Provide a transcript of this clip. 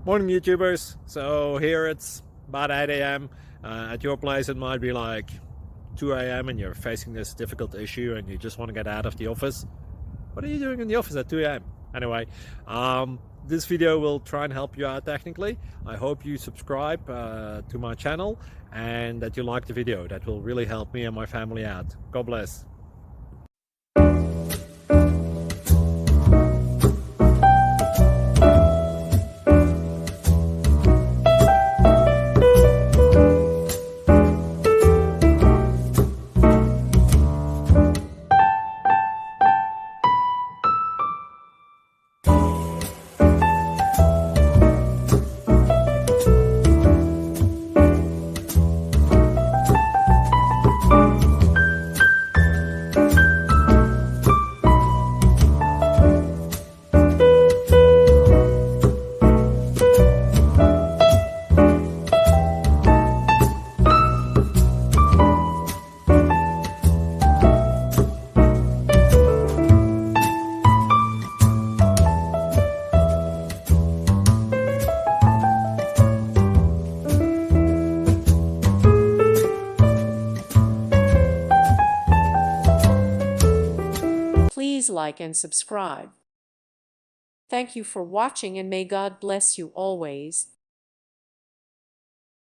Morning YouTubers. So here it's about 8 a.m. At your place it might be like 2 a.m. and you're facing this difficult issue and you just want to get out of the office. What are you doing in the office at 2 a.m.? Anyway, this video will try and help you out technically. I hope you subscribe to my channel and that you like the video. That will really help me and my family out. God bless. Please like and subscribe. Thank you for watching and may God bless you always.